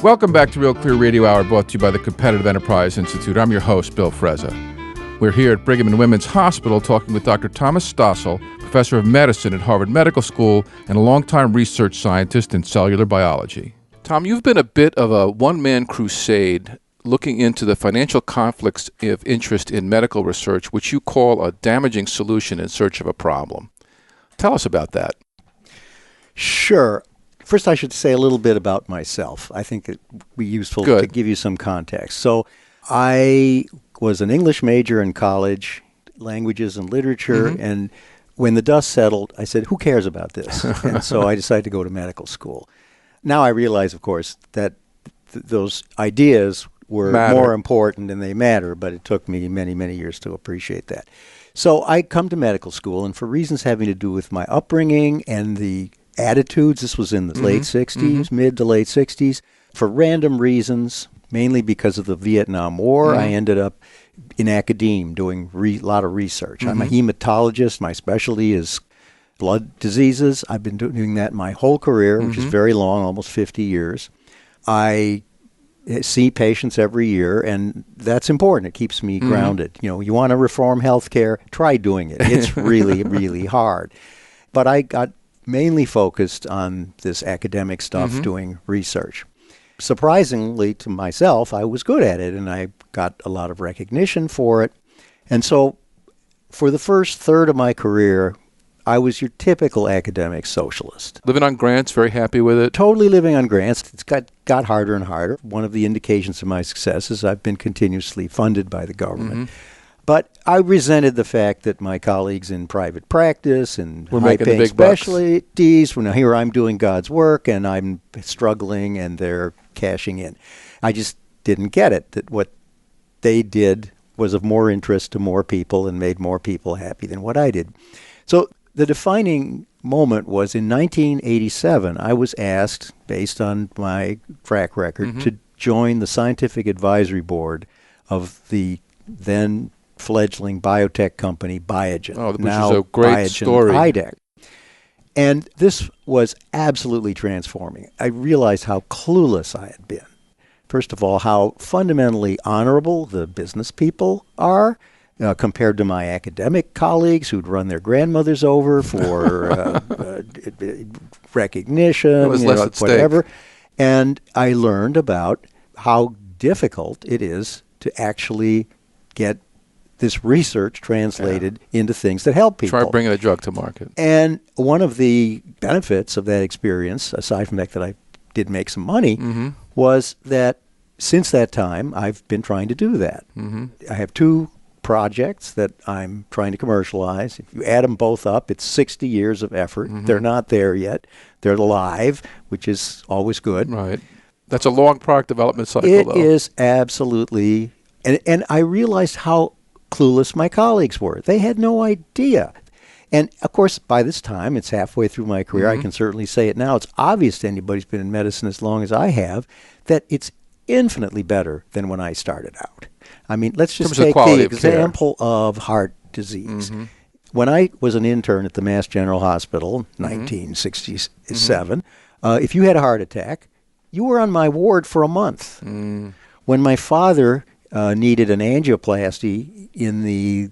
Welcome back to Real Clear Radio Hour, brought to you by the Competitive Enterprise Institute. I'm your host, Bill Frezza. We're here at Brigham and Women's Hospital talking with Dr. Thomas Stossel, professor of medicine at Harvard Medical School and a longtime research scientist in cellular biology. Tom, you've been a bit of a one-man crusade looking into the financial conflicts of interest in medical research, which you call a damaging solution in search of a problem. Tell us about that. Sure. First, I should say a little bit about myself. I think it would be useful to give you some context. So I was an English major in college, languages and literature, and when the dust settled, I said, who cares about this? And so I decided to go to medical school. Now I realize, of course, that those ideas were more important and they matter, but it took me many, many years to appreciate that. So I come to medical school, and for reasons having to do with my upbringing and the attitudes, this was in the late 60s, mid to late 60s, for random reasons, mainly because of the Vietnam War, I ended up in academia doing a lot of research. I'm a hematologist. My specialty is blood diseases. I've been doing that my whole career, which is very long, almost 50 years. I see patients every year, and that's important. It keeps me grounded. You know, you want to reform healthcare, try doing it. It's really, really hard. But I got mainly focused on this academic stuff, doing research. Surprisingly to myself, I was good at it, and I got a lot of recognition for it. And so for the first third of my career, I was your typical academic socialist. Living on grants, very happy with it? Totally living on grants. It's got harder and harder. One of the indications of my success is I've been continuously funded by the government. But I resented the fact that my colleagues in private practice and high-paying specialties, well, now here I'm doing God's work and I'm struggling and they're cashing in. I just didn't get it, that what they did was of more interest to more people and made more people happy than what I did. So the defining moment was in 1987, I was asked, based on my track record, to join the scientific advisory board of the then fledgling biotech company Biogen. Oh, which is a great story. IDEC. And this was absolutely transforming. I realized how clueless I had been. First of all, how fundamentally honorable the business people are compared to my academic colleagues who'd run their grandmothers over for recognition, whatever. And I learned about how difficult it is to actually get this research translated into things that help people. Try bringing a drug to market. And one of the benefits of that experience, aside from the fact that I did make some money, was that since that time, I've been trying to do that. I have two projects that I'm trying to commercialize. If you add them both up, it's 60 years of effort. They're not there yet. They're live, which is always good. Right. That's a long product development cycle, though. It is absolutely. And I realized how clueless my colleagues were. They had no idea. And, of course, by this time, it's halfway through my career. I can certainly say it now. It's obvious to anybody who's been in medicine as long as I have that it's infinitely better than when I started out. I mean, let's just take the example of heart disease. When I was an intern at the Mass General Hospital, 1967, if you had a heart attack, you were on my ward for a month. When my father needed an angioplasty in the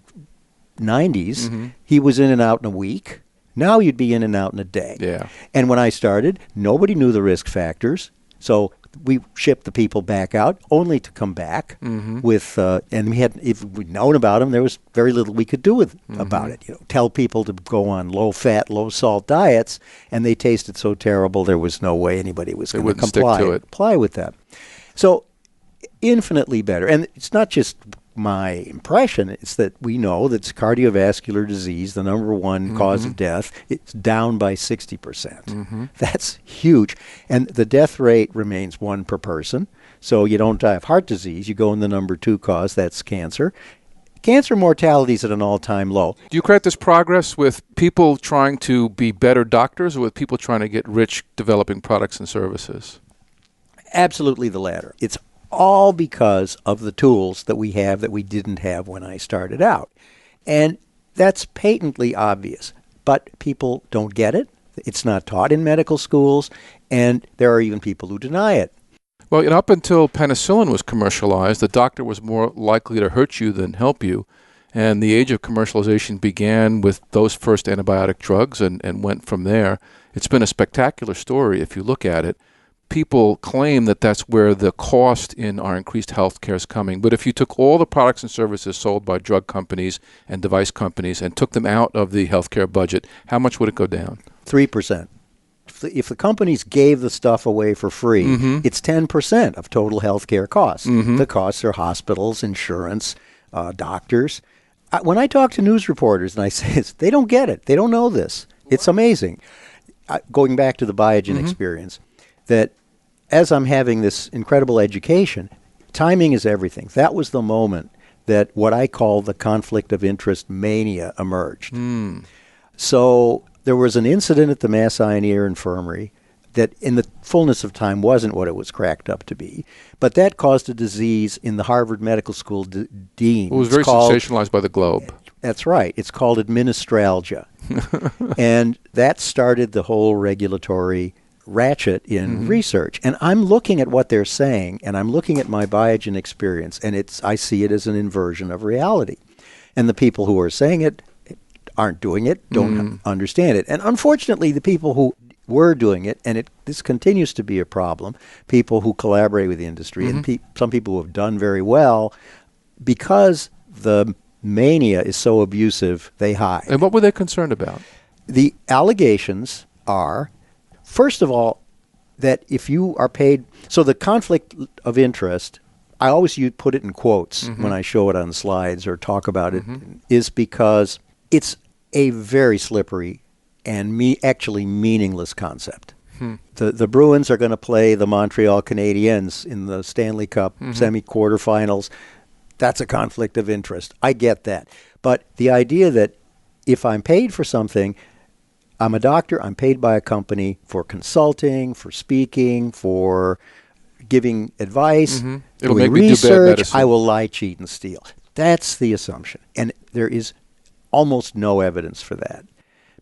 90s, he was in and out in a week. Now you'd be in and out in a day. Yeah. And when I started, nobody knew the risk factors. So we shipped the people back out only to come back with, and we had, if we'd known about them, there was very little we could do about it. You know, tell people to go on low-fat, low-salt diets, and they tasted so terrible there was no way anybody was going to comply with that. So infinitely better. And it's not just my impression, it's that we know that cardiovascular disease, the number one cause of death, it's down by 60%. That's huge. And the death rate remains 1 per person. So you don't die of heart disease. You go in the number 2 cause, that's cancer. Cancer mortality is at an all-time low. Do you credit this progress with people trying to be better doctors or with people trying to get rich developing products and services? Absolutely the latter. It's all because of the tools that we have that we didn't have when I started out. And that's patently obvious. But people don't get it. It's not taught in medical schools. And there are even people who deny it. Well, up until penicillin was commercialized, the doctor was more likely to hurt you than help you. And the age of commercialization began with those first antibiotic drugs and went from there. It's been a spectacular story if you look at it. People claim that that's where the cost in our increased health care is coming. But if you took all the products and services sold by drug companies and device companies and took them out of the healthcare budget, how much would it go down? 3%. If the companies gave the stuff away for free, it's 10% of total healthcare costs. The costs are hospitals, insurance, doctors. When I talk to news reporters and I say this, they don't get it. They don't know this. It's amazing. Going back to the Biogen experience, that as I'm having this incredible education, timing is everything. That was the moment that what I call the conflict of interest mania emerged. So there was an incident at the Mass Eye and Ear Infirmary that in the fullness of time wasn't what it was cracked up to be. But that caused a disease in the Harvard Medical School dean. It was very sensationalized by the Globe. That's right. It's called administralgia. And that started the whole regulatory ratchet in research. And I'm looking at what they're saying, and I'm looking at my Biogen experience, and I see it as an inversion of reality. And the people who are saying it aren't doing it, don't understand it. And unfortunately, the people who were doing it, and this continues to be a problem, people who collaborate with the industry, and some people who have done very well, because the mania is so abusive, they hide. And what were they concerned about? The allegations are, first of all, that if you are paid, so the conflict of interest, I always put it in quotes when I show it on slides or talk about it, is because it's a very slippery and actually meaningless concept. The Bruins are going to play the Montreal Canadiens in the Stanley Cup semi-quarterfinals. That's a conflict of interest. I get that. But the idea that if I'm paid for something, I'm a doctor, I'm paid by a company for consulting, for speaking, for giving advice, It'll doing make me do bad research, medicine. I will lie, cheat, and steal. That's the assumption. And there is almost no evidence for that.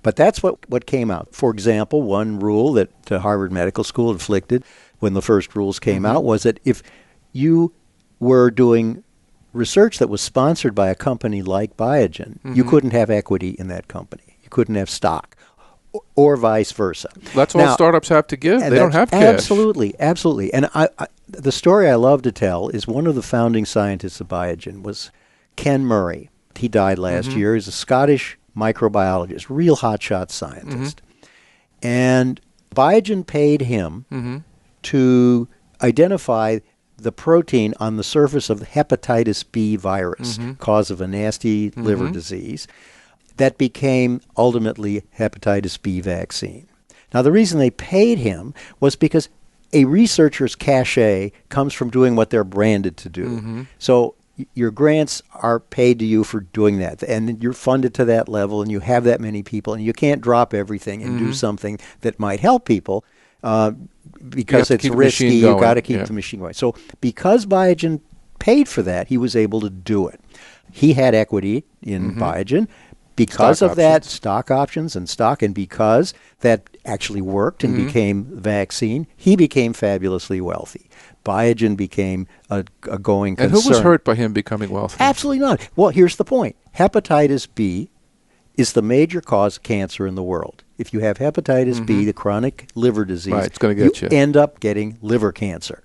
But that's what came out. For example, one rule that Harvard Medical School inflicted when the first rules came out was that if you were doing research that was sponsored by a company like Biogen, you couldn't have equity in that company. You couldn't have stock, or vice versa. That's all startups have to give. They don't have cash. Absolutely, absolutely. And the story I love to tell is one of the founding scientists of Biogen was Ken Murray. He died last year. He's a Scottish microbiologist, real hotshot scientist. And Biogen paid him to identify the protein on the surface of the hepatitis B virus, cause of a nasty liver disease, that became ultimately hepatitis B vaccine. Now, the reason they paid him was because a researcher's cachet comes from doing what they're branded to do. So your grants are paid to you for doing that, and you're funded to that level, and you have that many people, and you can't drop everything and do something that might help people because it's risky. You've got to keep the machine going. So because Biogen paid for that, he was able to do it. He had equity in Biogen. Because of that, stock options and stock, and because that actually worked and became vaccine, he became fabulously wealthy. Biogen became a going concern. And who was hurt by him becoming wealthy? Absolutely not. Well, here's the point. Hepatitis B is the major cause of cancer in the world. If you have hepatitis B, the chronic liver disease, it's going to get you. End up getting liver cancer.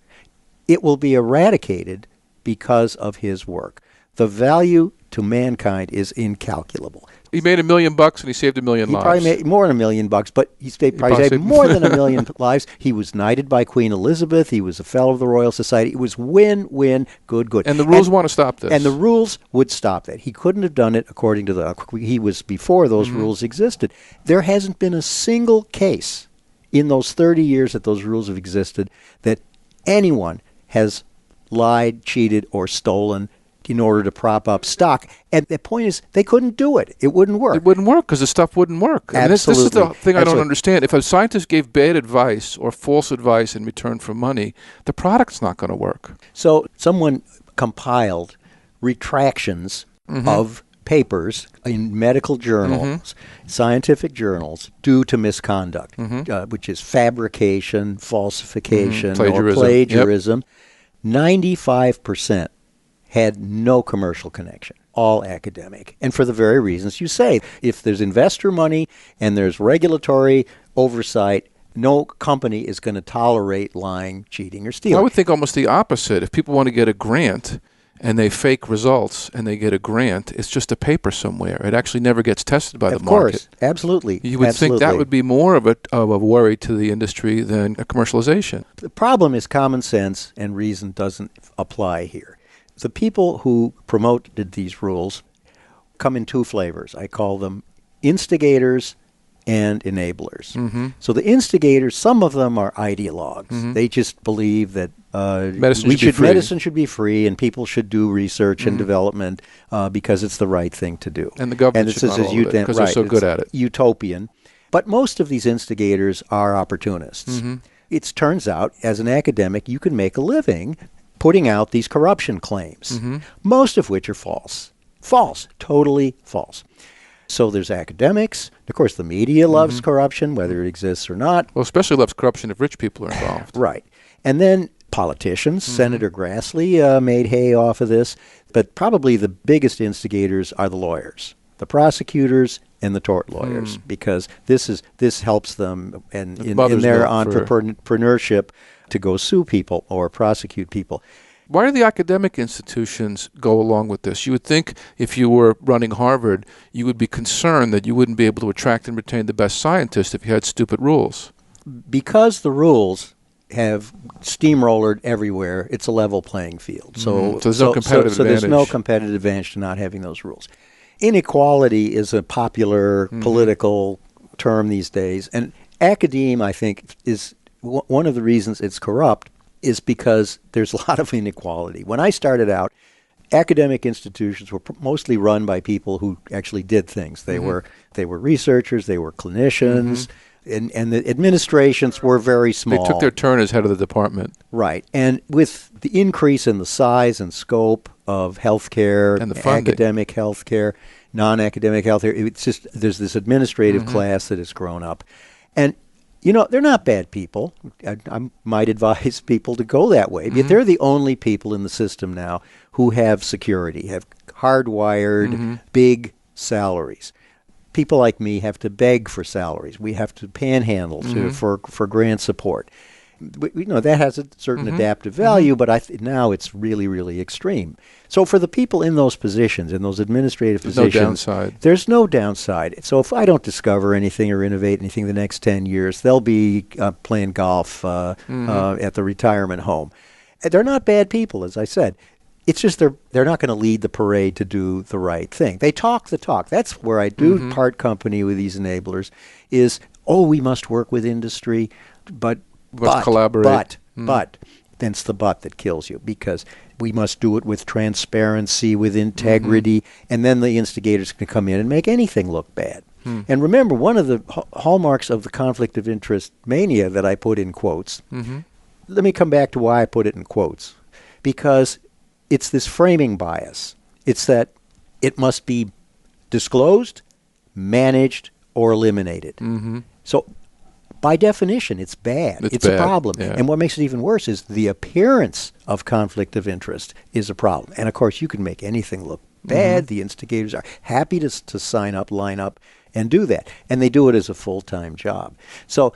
It will be eradicated because of his work. The value to mankind is incalculable. He made $1 million and he saved 1 million lives. He probably made more than $1 million, but he probably saved more than 1 million lives. He was knighted by Queen Elizabeth. He was a fellow of the Royal Society. It was win-win, good. And the rules want to stop this. And the rules would stop that. He couldn't have done it according to he was before those rules existed. There hasn't been a single case in those 30 years that those rules have existed that anyone has lied, cheated, or stolen in order to prop up stock. And the point is, they couldn't do it. It wouldn't work. It wouldn't work because the stuff wouldn't work. I mean, this is the thing I don't understand. If a scientist gave bad advice or false advice in return for money, the product's not going to work. So someone compiled retractions of papers in medical journals, scientific journals, due to misconduct, which is fabrication, falsification, or plagiarism. 95% had no commercial connection, all academic. And for the very reasons you say. If there's investor money and there's regulatory oversight, no company is going to tolerate lying, cheating, or stealing. I would think almost the opposite. If people want to get a grant and they fake results and they get a grant, it's just a paper somewhere. It actually never gets tested by the market. Of course, absolutely. You would think that would be more of a worry to the industry than a commercialization. The problem is common sense and reason doesn't apply here. The people who promoted these rules come in two flavors. I call them instigators and enablers. So the instigators, some of them are ideologues. They just believe that medicine should be free and people should do research and development because it's the right thing to do. And the government should not all of it because they're so good at it. Utopian. But most of these instigators are opportunists. It turns out, as an academic, you can make a living putting out these corruption claims, most of which are false. False. Totally false. So there's academics. Of course, the media loves corruption, whether it exists or not. Well, especially loves corruption if rich people are involved. Right. And then politicians. Senator Grassley made hay off of this. But probably the biggest instigators are the lawyers, the prosecutors, and the tort lawyers, because this helps them and in their entrepreneurship to go sue people or prosecute people. Why do the academic institutions go along with this? You would think if you were running Harvard, you would be concerned that you wouldn't be able to attract and retain the best scientists if you had stupid rules. Because the rules have steamrollered everywhere, it's a level playing field. So there's no competitive advantage. So there's no competitive advantage to not having those rules. Inequality is a popular political term these days. And academe, I think, is one of the reasons it's corrupt is because there's a lot of inequality. When I started out, academic institutions were mostly run by people who actually did things. They were researchers, they were clinicians, and the administrations were very small. They took their turn as head of the department. Right. And with the increase in the size and scope of healthcare, and the funding, academic healthcare, non-academic healthcare, it's just there's this administrative class that has grown up. And you know, they're not bad people. I might advise people to go that way. But they're the only people in the system now who have security, have hardwired big salaries. People like me have to beg for salaries. We have to panhandle for grant support. That has a certain adaptive value, but now it's really, really extreme. So for the people in those positions, in those administrative positions, there's no downside. So if I don't discover anything or innovate anything the next 10 years, they'll be playing golf at the retirement home. They're not bad people, as I said. It's just they're not going to lead the parade to do the right thing. They talk the talk. That's where I do part company with these enablers is, we must work with industry, but collaborate. But that's the but that kills you, because we must do it with transparency, with integrity, and then the instigators can come in and make anything look bad. And remember, one of the hallmarks of the conflict of interest mania that I put in quotes, let me come back to why I put it in quotes, because it's this framing bias. It's that it must be disclosed, managed, or eliminated. So by definition, it's bad. It's a problem. Yeah. And what makes it even worse is the appearance of conflict of interest is a problem. And, of course, you can make anything look bad. The instigators are happy to sign up, line up, and do that. And they do it as a full-time job. So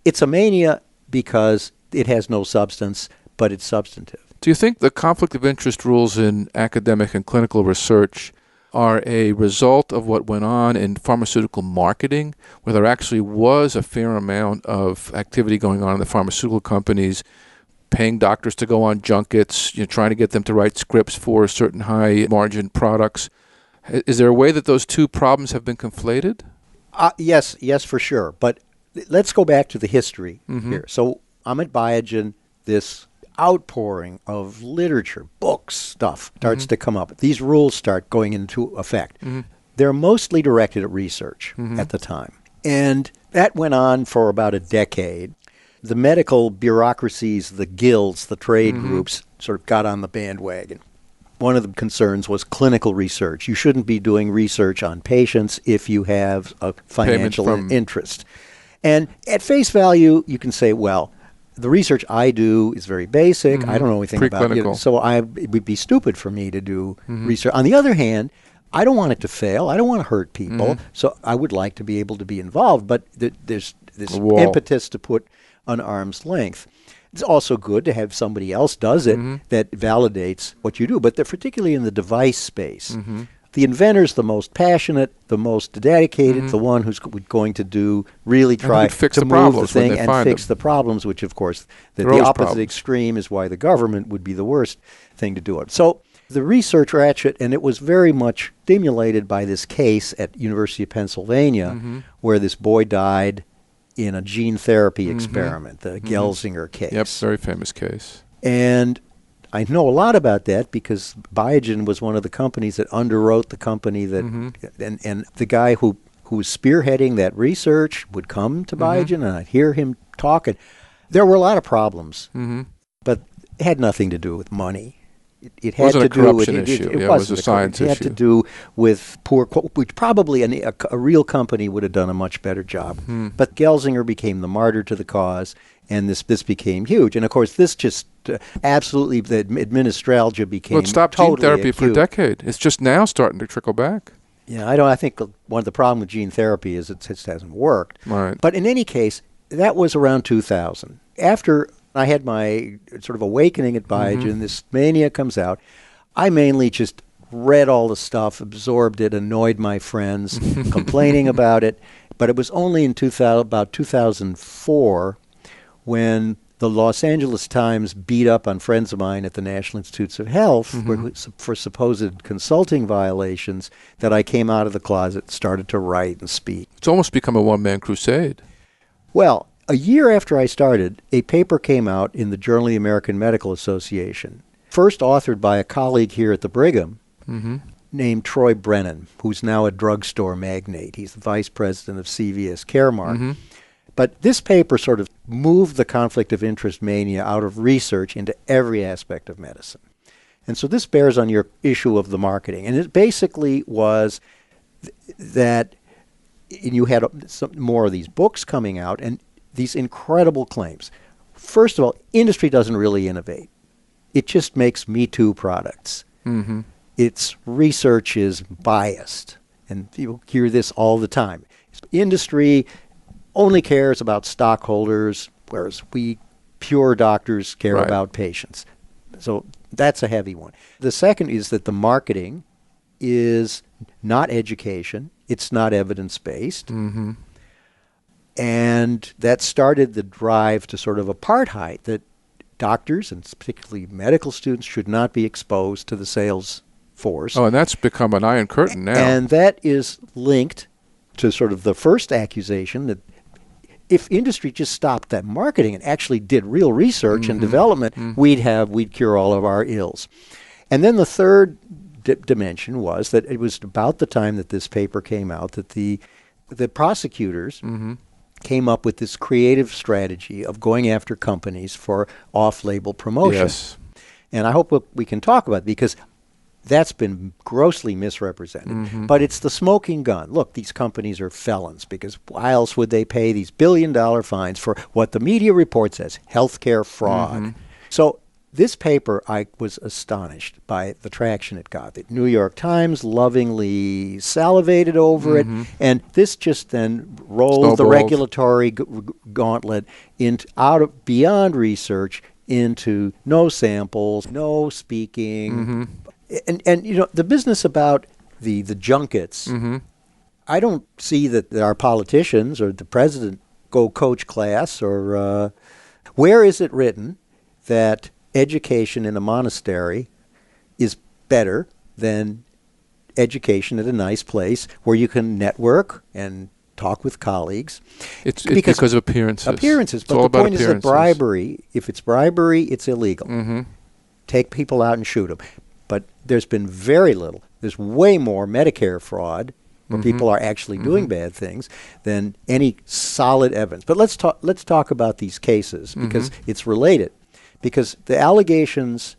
it's a mania because it has no substance, but it's substantive. Do you think the conflict of interest rules in academic and clinical research are a result of what went on in pharmaceutical marketing, where there actually was a fair amount of activity going on in the pharmaceutical companies, paying doctors to go on junkets, trying to get them to write scripts for certain high-margin products? Is there a way that those two problems have been conflated? Yes, for sure. But let's go back to the history here. So I'm at Biogen. This outpouring of literature, books, stuff starts to come up. These rules start going into effect. They're mostly directed at research at the time. And that went on for about a decade. The medical bureaucracies, the guilds, the trade groups sort of got on the bandwagon. one of the concerns was clinical research. You shouldn't be doing research on patients if you have a financial interest. And at face value, you can say, well, the research I do is very basic. I don't know anything about it. So it would be stupid for me to do research. On the other hand, I don't want it to fail. I don't want to hurt people. So I would like to be able to be involved. But there's this impetus to put an arm's length. It's also good to have somebody else does it that validates what you do. But particularly in the device space, the inventor's the most passionate, the most dedicated, the one who's going to do really try to move the thing and fix the problems, which, of course, the opposite extreme is why the government would be the worst thing to do it. So the research ratchet, and it was very much stimulated by this case at University of Pennsylvania where this boy died in a gene therapy experiment, the Gelsinger case. Yep, very famous case. And I know a lot about that because Biogen was one of the companies that underwrote the company that, and the guy who was spearheading that research would come to Biogen, and I'd hear him talking. There were a lot of problems, but it had nothing to do with money. It had to do with it was a science issue. It had to do with poor, which probably a real company would have done a much better job. But Gelsinger became the martyr to the cause, and this became huge. And of course, this just absolutely the administralgia became. Well, it stopped totally gene therapy acute. for a decade. It's just now starting to trickle back. Yeah, I think one of the problems with gene therapy is it just hasn't worked. Right. But in any case, that was around 2000. After I had my sort of awakening at Biogen, this Mania comes out. I mainly just read all the stuff, absorbed it, annoyed my friends, complaining about it. But it was only in about 2004 when the Los Angeles Times beat up on friends of mine at the National Institutes of Health for supposed consulting violations that I came out of the closet, started to write and speak. It's almost become a one-man crusade. Well, a year after I started, a paper came out in the Journal of the American Medical Association, first authored by a colleague here at the Brigham named Troy Brennan, who's now a drugstore magnate. He's the vice president of CVS Caremark. But this paper sort of moved the conflict of interest mania out of research into every aspect of medicine. And so this bears on your issue of the marketing. And it basically was that you had some more of these books coming out and these incredible claims. First of all, industry doesn't really innovate. It just makes Me Too products. Its research is biased, and you hear this all the time. Industry only cares about stockholders, whereas we pure doctors care about patients. So that's a heavy one. The second is that the marketing is not education. It's not evidence-based. And that started the drive to sort of apartheid, that doctors, and particularly medical students, should not be exposed to the sales force. Oh, and that's become an iron curtain now. And that is linked to sort of the first accusation that if industry just stopped that marketing and actually did real research and development, we'd cure all of our ills. And then the third dimension was that it was about the time that this paper came out that the prosecutors came up with this creative strategy of going after companies for off-label promotion. Yes. And I hope we can talk about it because that's been grossly misrepresented. But it's the smoking gun. Look, these companies are felons because why else would they pay these billion-dollar fines for what the media reports as healthcare fraud? So this paper, I was astonished by the traction it got. The New York Times lovingly salivated over it, and this just then rolled the regulatory gauntlet beyond research into no samples, no speaking. And you know, the business about the junkets, I don't see that our politicians or the president go coach class or where is it written that education in a monastery is better than education at a nice place where you can network and talk with colleagues. It's because of appearances. Appearances. But the point is that bribery, if it's bribery, it's illegal. Take people out and shoot them. But there's been very little. There's way more Medicare fraud where people are actually doing bad things than any solid evidence. But let's talk about these cases because it's related. Because the allegations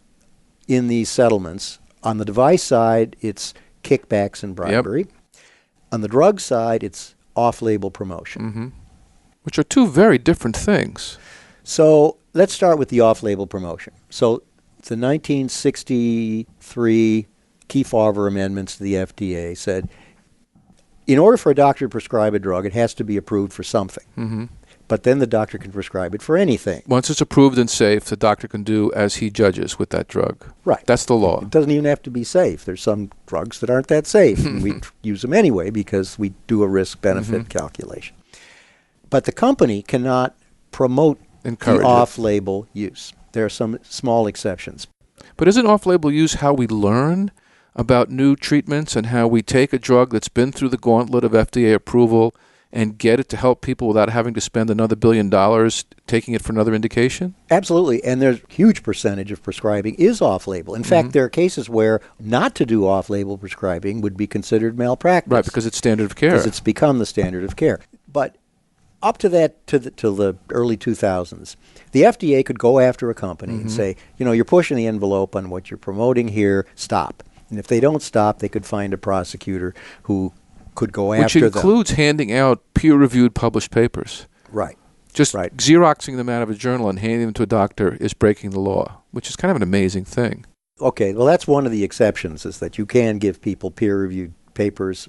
in these settlements On the device side, it's kickbacks and bribery. Yep. On the drug side, it's off-label promotion. Which are two very different things. So let's start with the off-label promotion. So the 1963 Kefauver amendments to the FDA said, in order for a doctor to prescribe a drug, it has to be approved for something. But then the doctor can prescribe it for anything. Once it's approved and safe, the doctor can do as he judges with that drug. Right. That's the law. It doesn't even have to be safe. There's some drugs that aren't that safe, and we use them anyway because we do a risk-benefit calculation. But the company cannot promote the off-label use. There are some small exceptions. But isn't off-label use how we learn about new treatments and how we take a drug that's been through the gauntlet of FDA approval and get it to help people without having to spend another $1 billion taking it for another indication? Absolutely. And there's a huge percentage of prescribing is off-label. In fact, there are cases where not to do off-label prescribing would be considered malpractice. Right, because it's standard of care. Because it's become the standard of care. But up to that, till the early 2000s, the FDA could go after a company and say, you're pushing the envelope on what you're promoting here, stop. And if they don't stop, they could find a prosecutor who could go after them. Which includes handing out peer-reviewed published papers. Right. Just Xeroxing them out of a journal and handing them to a doctor is breaking the law, which is kind of an amazing thing. Okay, well, that's one of the exceptions, is that you can give people peer-reviewed papers,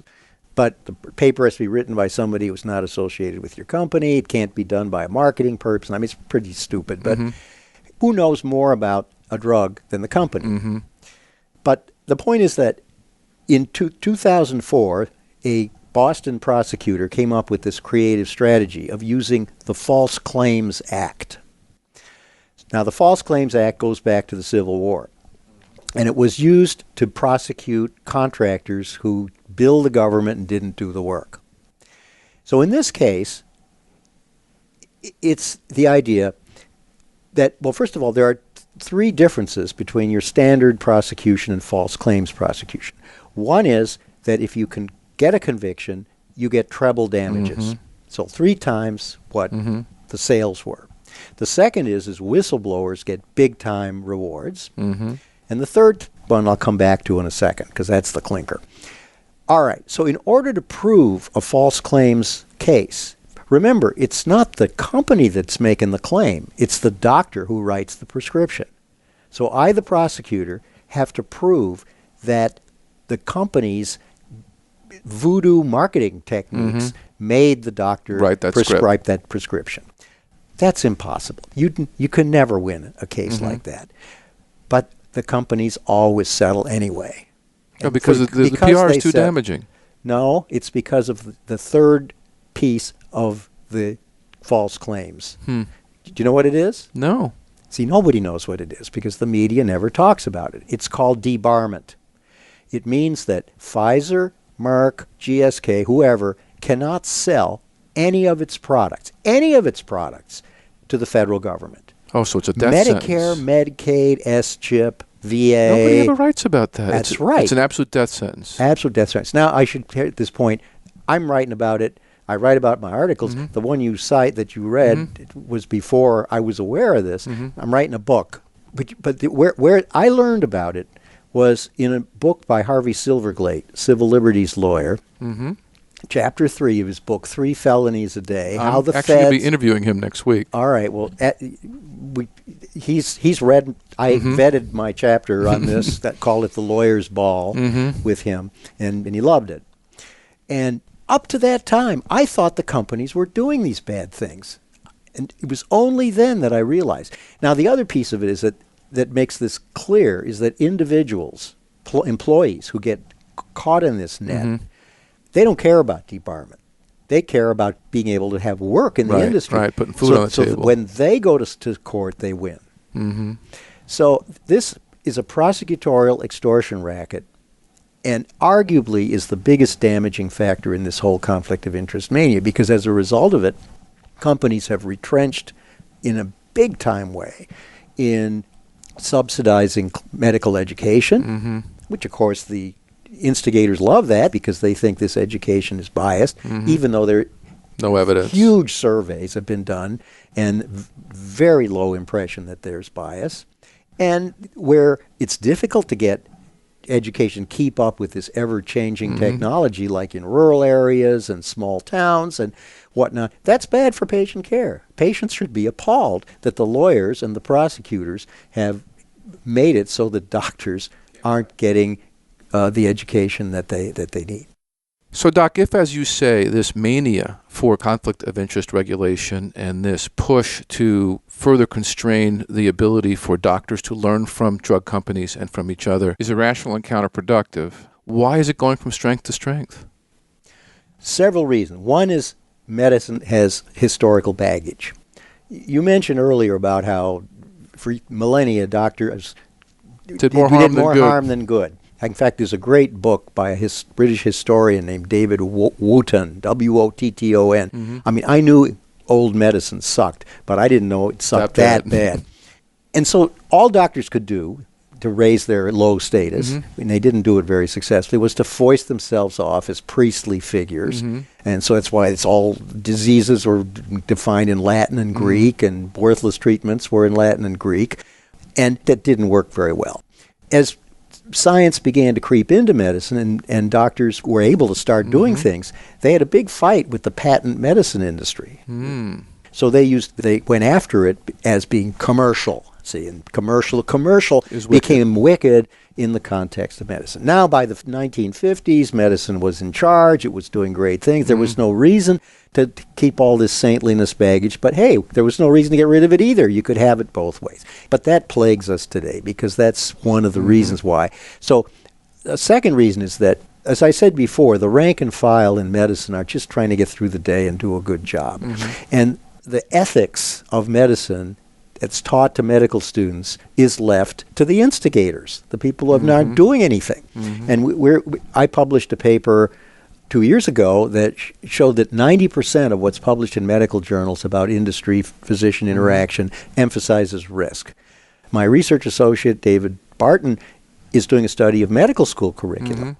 but the paper has to be written by somebody who's not associated with your company. It can't be done by a marketing person. I mean, it's pretty stupid, but who knows more about a drug than the company? But the point is that in 2004, a Boston prosecutor came up with this creative strategy of using the False Claims Act. Now, the False Claims Act goes back to the Civil War, and it was used to prosecute contractors who billed the government and didn't do the work. So in this case, it's the idea that, well, first of all, there are three differences between your standard prosecution and false claims prosecution. One is that if you can get a conviction, you get treble damages. So 3 times what the sales were. The second is whistleblowers get big-time rewards. And the third one I'll come back to in a second, because that's the clinker. All right, so in order to prove a false claims case, remember, it's not the company that's making the claim. It's the doctor who writes the prescription. So I, the prosecutor, have to prove that the company's voodoo marketing techniques made the doctor prescribe that prescription. That's impossible. You can never win a case like that. But the companies always settle anyway. No, because the PR is too damaging. No, it's because of the third piece of the false claims. Do you know what it is? No. See, nobody knows what it is because the media never talks about it. It's called debarment. It means that Pfizer, Merck, GSK, whoever, cannot sell any of its products to the federal government. Oh, so it's a death Medicare, sentence. Medicaid, S-chip, VA. Nobody ever writes about that. That's right. It's an absolute death sentence. Absolute death sentence. Now, I should, at this point, I'm writing about it. I write about my articles. The one you cite that you read was before I was aware of this. I'm writing a book. But where I learned about it was in a book by Harvey Silverglate, civil liberties lawyer. Chapter 3 of his book, 3 Felonies a Day. I'm actually going to be interviewing him next week. All right. Well, he's read. I vetted my chapter on this. That called it the lawyer's ball with him, and he loved it. And up to that time, I thought the companies were doing these bad things, and it was only then that I realized. Now, the other piece of it is that makes this clear is that individuals, employees who get caught in this net. They don't care about debarment. They care about being able to have work in the industry. Right, putting food on the table. So when they go to court, they win. So this is a prosecutorial extortion racket, and arguably is the biggest damaging factor in this whole conflict of interest mania, because as a result of it, companies have retrenched in a big-time way in subsidizing medical education, which, of course, the instigators love that because they think this education is biased, even though there no evidence. Huge surveys have been done and very low impression that there's bias. And where it's difficult to get education keep up with this ever-changing technology, like in rural areas and small towns and whatnot. That's bad for patient care. Patients should be appalled that the lawyers and the prosecutors have made it so that doctors aren't getting the education that they need. So, Doc, if, as you say, this mania for conflict of interest regulation and this push to further constrain the ability for doctors to learn from drug companies and from each other is irrational and counterproductive, why is it going from strength to strength? Several reasons. One is medicine has historical baggage. You mentioned earlier about how for millennia doctors did more harm than good. In fact, there's a great book by a British historian named David Wotton, W-O-T-T-O-N. I mean, I knew old medicine sucked, but I didn't know it sucked that bad. And so all doctors could do to raise their low status, and they didn't do it very successfully, was to foist themselves off as priestly figures. And so that's why it's all diseases were defined in Latin and Greek, and worthless treatments were in Latin and Greek. And that didn't work very well. As science began to creep into medicine and doctors were able to start doing things, they had a big fight with the patent medicine industry. So they went after it as being commercial. See, and commercial became wicked in the context of medicine. Now, by the 1950s, medicine was in charge. It was doing great things. There was no reason to keep all this saintliness baggage. But hey, there was no reason to get rid of it either. You could have it both ways. But that plagues us today because that's one of the reasons why. So a second reason is that, as I said before, the rank and file in medicine are just trying to get through the day and do a good job. And the ethics of medicine that's taught to medical students is left to the instigators, the people who are not doing anything. And I published a paper 2 years ago that showed that 90% of what's published in medical journals about industry-physician interaction emphasizes risk. My research associate, David Barton, is doing a study of medical school curriculum.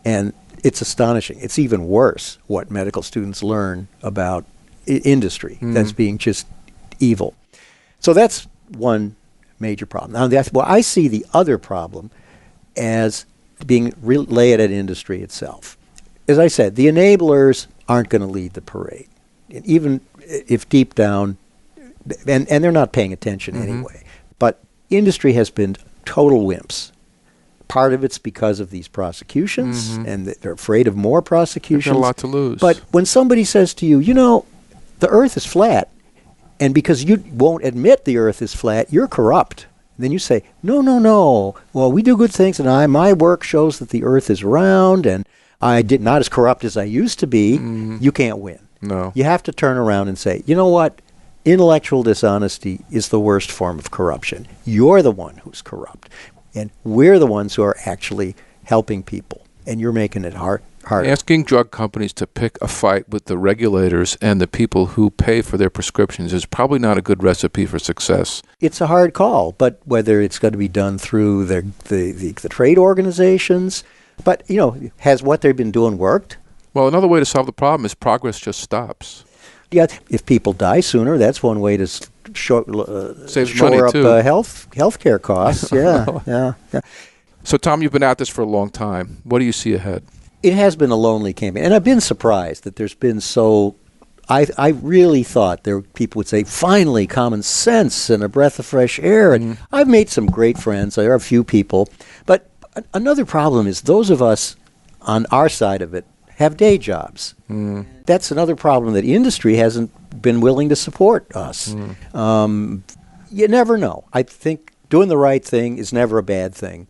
And it's astonishing. It's even worse what medical students learn about industry that's being just evil. So that's one major problem. Now, I see the other problem as being laid at industry itself. As I said, the enablers aren't going to lead the parade, even if deep down, and they're not paying attention anyway. But industry has been total wimps. Part of it's because of these prosecutions, and they're afraid of more prosecutions. They've got a lot to lose. But when somebody says to you, you know, the earth is flat, and because you won't admit the earth is flat, you're corrupt. And then you say, no. Well, we do good things, and my work shows that the earth is round, and I did not as corrupt as I used to be. You can't win. No. You have to turn around and say, you know what? Intellectual dishonesty is the worst form of corruption. You're the one who's corrupt. And we're the ones who are actually helping people. And you're making it harder. Asking drug companies to pick a fight with the regulators and the people who pay for their prescriptions is probably not a good recipe for success. It's a hard call, but whether it's going to be done through the trade organizations, but, you know, has what they've been doing worked? Well, another way to solve the problem is progress just stops. Yeah, if people die sooner, that's one way to shore up health care costs. Yeah. So, Tom, you've been at this for a long time. What do you see ahead? It has been a lonely campaign, and I've been surprised that there's been so. I really thought people would say, finally, common sense and a breath of fresh air. And I've made some great friends. There are a few people. But another problem is those of us on our side of it have day jobs. That's another problem that industry hasn't been willing to support us. You never know. I think doing the right thing is never a bad thing.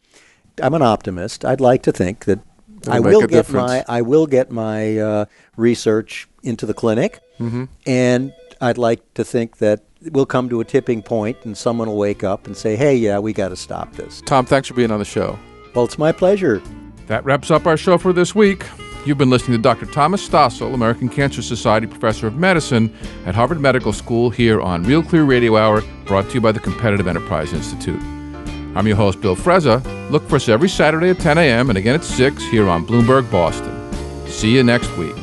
I'm an optimist. I'd like to think that I will get my research into the clinic, and I'd like to think that we'll come to a tipping point and someone will wake up and say, hey, yeah, we got to stop this. Tom, thanks for being on the show. Well, it's my pleasure. That wraps up our show for this week. You've been listening to Dr. Thomas Stossel, American Cancer Society Professor of Medicine at Harvard Medical School, here on Real Clear Radio Hour, brought to you by the Competitive Enterprise Institute. I'm your host, Bill Frezza. Look for us every Saturday at 10 a.m. and again at 6 here on Bloomberg, Boston. See you next week.